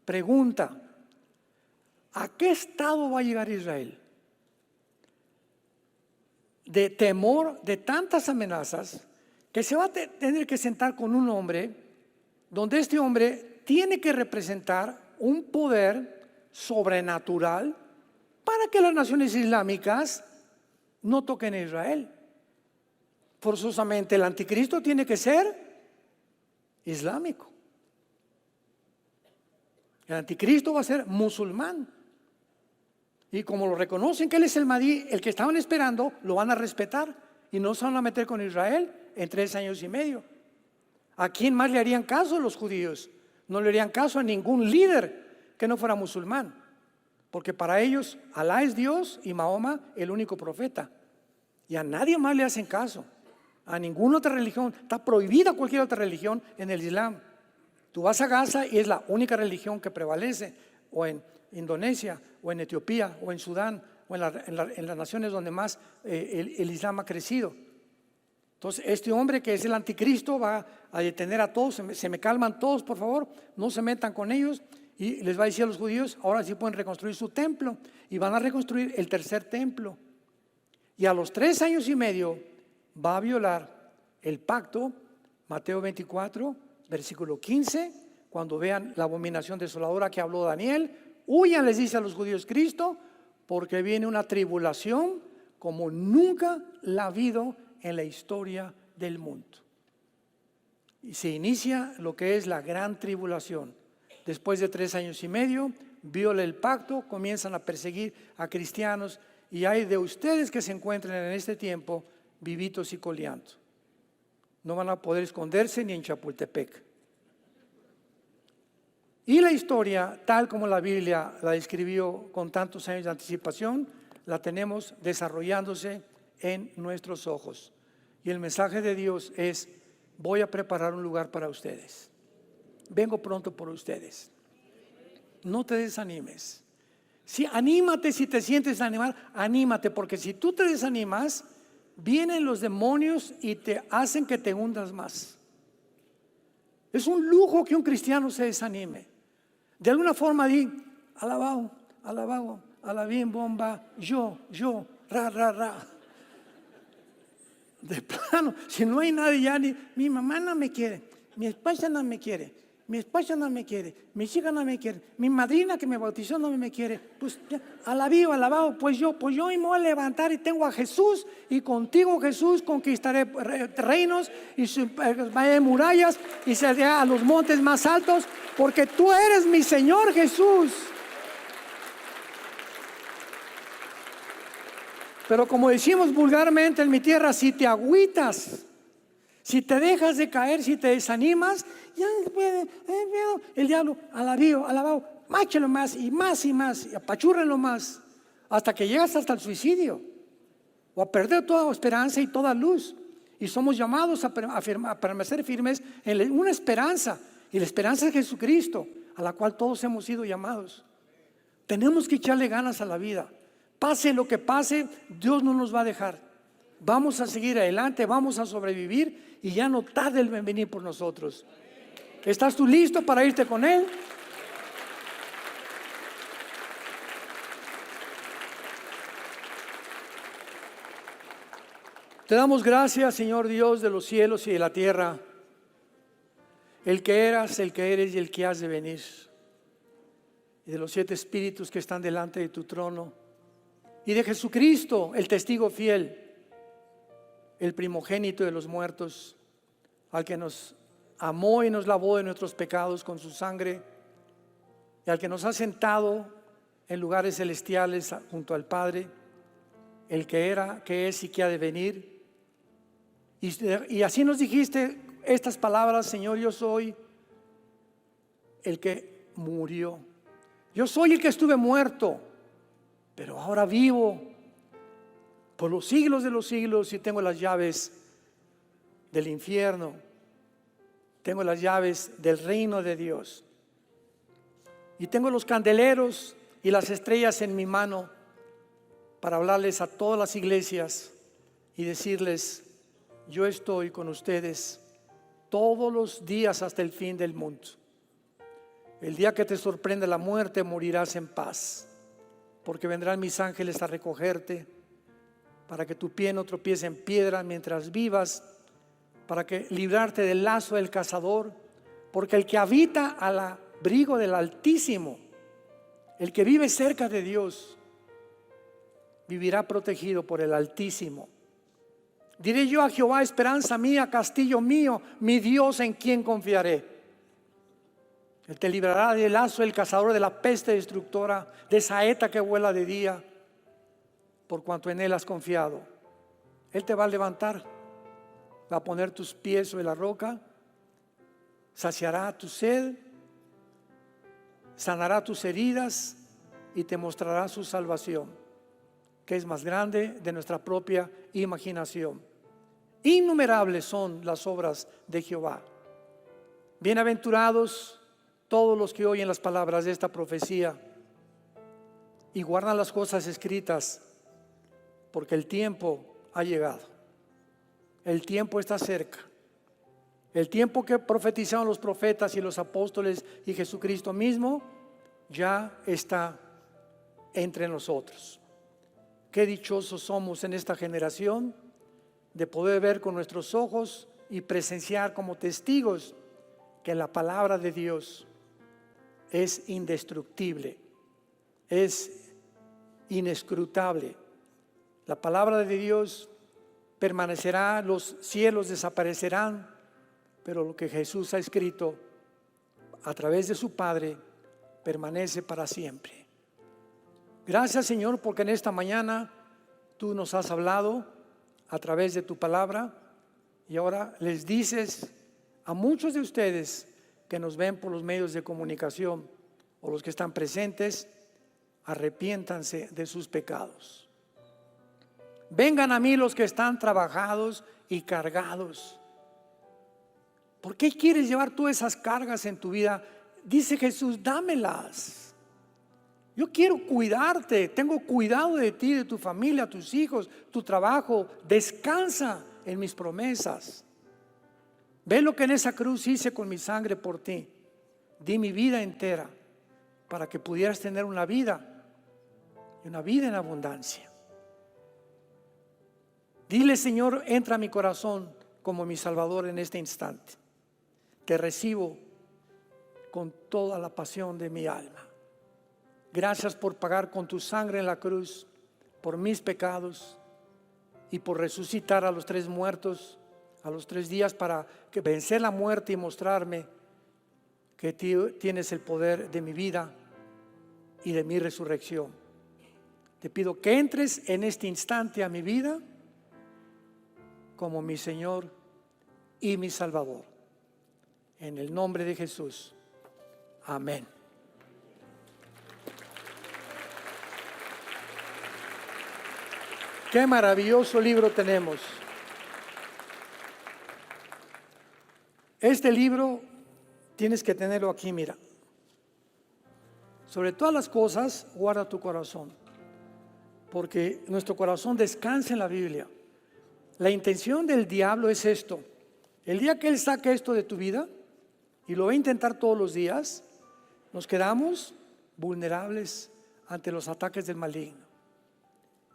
Pregunta: ¿a qué estado va a llegar Israel? De temor de tantas amenazas, que se va a tener que sentar con un hombre, donde este hombre tiene que representar un poder sobrenatural para que las naciones islámicas no toquen a Israel. Forzosamente el anticristo tiene que ser islámico. El anticristo va a ser musulmán. Y como lo reconocen que él es el Mahdi, el que estaban esperando, lo van a respetar y no se van a meter con Israel en 3 años y medio. ¿A quién más le harían caso los judíos? No le harían caso a ningún líder que no fuera musulmán, porque para ellos Alá es Dios y Mahoma el único profeta, y a nadie más le hacen caso, a ninguna otra religión. Está prohibida cualquier otra religión en el Islam. Tú vas a Gaza y es la única religión que prevalece, o en Indonesia, o en Etiopía, o en Sudán, o en las naciones donde más el Islam ha crecido. Entonces este hombre que es el anticristo va a detener a todos. Se me calman todos, por favor, no se metan con ellos. Y les va a decir a los judíos: ahora sí pueden reconstruir su templo, y van a reconstruir el 3er templo. Y a los 3 años y medio va a violar el pacto. Mateo 24 versículo 15, cuando vean la abominación desoladora que habló Daniel: huyan, les dice a los judíos Cristo, porque viene una tribulación como nunca la ha habido en la historia del mundo. Y se inicia lo que es la gran tribulación. Después de 3 años y medio, viola el pacto, comienzan a perseguir a cristianos, y hay de ustedes que se encuentren en este tiempo vivitos y coleando. No van a poder esconderse ni en Chapultepec. Y la historia, tal como la Biblia la describió con tantos años de anticipación, la tenemos desarrollándose en nuestros ojos. Y el mensaje de Dios es: voy a preparar un lugar para ustedes. Vengo pronto por ustedes. No te desanimes. Anímate si te sientes animar, anímate, porque si tú te desanimas, vienen los demonios y te hacen que te hundas más. Es un lujo que un cristiano se desanime. De alguna forma di: alabado, alabado, alabín, bomba, yo, ra. De plano, si no hay nadie ya, ni mi mamá no me quiere, mi esposa no me quiere, mi esposa no me quiere, mis hijas no me quieren, mi madrina que me bautizó no me quiere, pues ya, alabado, pues yo me voy a levantar y tengo a Jesús, y contigo, Jesús, conquistaré reinos y murallas, y seré a los montes más altos, porque tú eres mi Señor Jesús. Pero como decimos vulgarmente en mi tierra, si te agüitas, si te dejas de caer, si te desanimas, ya el diablo, alabado, máchelo más y más y más, y apachúrrenlo más, hasta que llegas hasta el suicidio, o a perder toda esperanza y toda luz. Y somos llamados a permanecer firmes en una esperanza, y la esperanza es Jesucristo, a la cual todos hemos sido llamados. Tenemos que echarle ganas a la vida. Pase lo que pase, Dios no nos va a dejar. Vamos a seguir adelante, vamos a sobrevivir, y ya no tarde en venir por nosotros. ¿Estás tú listo para irte con Él? Te damos gracias, Señor Dios de los cielos y de la tierra, el que eras, el que eres y el que has de venir, y de los 7 espíritus que están delante de tu trono, y de Jesucristo, el testigo fiel, el primogénito de los muertos, al que nos amó y nos lavó de nuestros pecados con su sangre, y al que nos ha sentado en lugares celestiales junto al Padre, el que era, que es y que ha de venir. Y así nos dijiste estas palabras: Señor, yo soy el que murió, yo soy el que estuve muerto, pero ahora vivo por los siglos de los siglos, y tengo las llaves del infierno, tengo las llaves del reino de Dios, y tengo los candeleros y las estrellas en mi mano para hablarles a todas las iglesias y decirles: yo estoy con ustedes todos los días hasta el fin del mundo. El día que te sorprenda la muerte, morirás en paz, porque vendrán mis ángeles a recogerte, para que tu pie no tropiece en piedra mientras vivas, para que librarte del lazo del cazador, Porque el que habita al abrigo del Altísimo, el que vive cerca de Dios, vivirá protegido por el Altísimo. Diré yo a Jehová, esperanza mía, castillo mío, mi Dios en quien confiaré. Él te librará del lazo del cazador, de la peste destructora, de saeta que vuela de día, por cuanto en Él has confiado. Él te va a levantar, va a poner tus pies sobre la roca, saciará tu sed, sanará tus heridas y te mostrará su salvación, que es más grande de nuestra propia imaginación. Innumerables son las obras de Jehová. Bienaventurados todos los que oyen las palabras de esta profecía y guardan las cosas escritas, porque el tiempo ha llegado. El tiempo está cerca. El tiempo que profetizaron los profetas y los apóstoles y Jesucristo mismo ya está entre nosotros. Qué dichosos somos en esta generación de poder ver con nuestros ojos y presenciar como testigos que la palabra de Dios es indestructible, es inescrutable. La palabra de Dios permanecerá, los cielos desaparecerán, pero lo que Jesús ha escrito a través de su Padre permanece para siempre. Gracias, Señor, porque en esta mañana tú nos has hablado a través de tu palabra y ahora les dices a muchos de ustedes que nos ven por los medios de comunicación o los que están presentes, arrepiéntanse de sus pecados. Vengan a mí los que están trabajados y cargados. ¿Por qué quieres llevar tú esas cargas en tu vida? Dice Jesús, dámelas. Yo quiero cuidarte, tengo cuidado de ti, de tu familia, tus hijos, tu trabajo. Descansa en mis promesas. Ve lo que en esa cruz hice con mi sangre por ti. Di mi vida entera para que pudieras tener una vida y una vida en abundancia. Dile, Señor, entra a mi corazón como mi Salvador en este instante. Te recibo con toda la pasión de mi alma. Gracias por pagar con tu sangre en la cruz por mis pecados y por resucitar a los 3 muertos a los 3 días para que vencer la muerte y mostrarme que tienes el poder de mi vida y de mi resurrección. Te pido que entres en este instante a mi vida como mi Señor y mi Salvador. En el nombre de Jesús. Amén. Qué maravilloso libro tenemos. Este libro tienes que tenerlo aquí, mira. Sobre todas las cosas, guarda tu corazón, porque nuestro corazón descansa en la Biblia. La intención del diablo es esto. El día que él saque esto de tu vida, y lo va a intentar todos los días, nos quedamos vulnerables ante los ataques del maligno.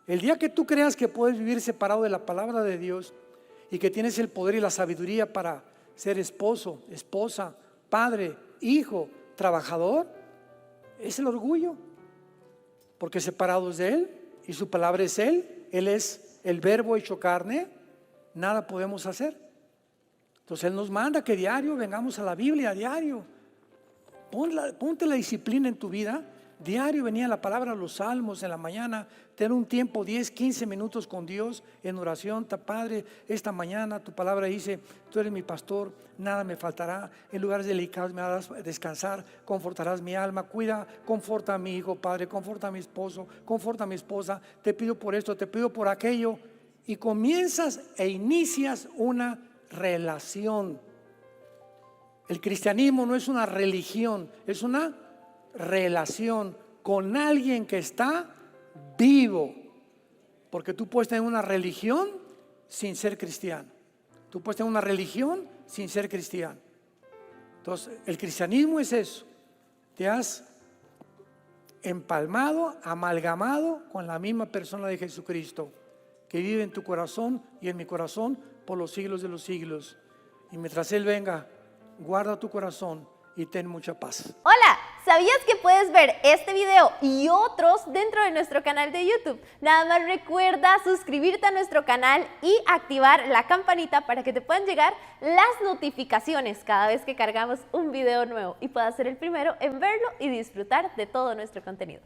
El día que tú creas que puedes vivir separado de la palabra de Dios y que tienes el poder y la sabiduría para ser esposo, esposa, padre, hijo, trabajador, es el orgullo, porque separados de Él y su palabra es Él es el verbo hecho carne, nada podemos hacer. Entonces Él nos manda que diario vengamos a la Biblia, diario. Ponte la disciplina en tu vida. Diario venía la palabra, los salmos en la mañana, tener un tiempo 10, 15 minutos con Dios en oración. Padre, esta mañana tu palabra dice, tú eres mi pastor, nada me faltará, en lugares delicados me harás descansar, confortarás mi alma, conforta a mi hijo, Padre, conforta a mi esposo, conforta a mi esposa, te pido por esto, te pido por aquello, y comienzas e inicias una relación. El cristianismo no es una religión, es una relación con alguien que está vivo, porque tú puedes tener una religión sin ser cristiano, tú puedes tener una religión sin ser cristiano. Entonces el cristianismo es eso, te has empalmado, amalgamado con la misma persona de Jesucristo que vive en tu corazón y en mi corazón por los siglos de los siglos, y mientras Él venga guarda tu corazón y ten mucha paz. Hola, ¿sabías que puedes ver este video y otros dentro de nuestro canal de YouTube? Nada más recuerda suscribirte a nuestro canal y activar la campanita para que te puedan llegar las notificaciones cada vez que cargamos un video nuevo y puedas ser el primero en verlo y disfrutar de todo nuestro contenido.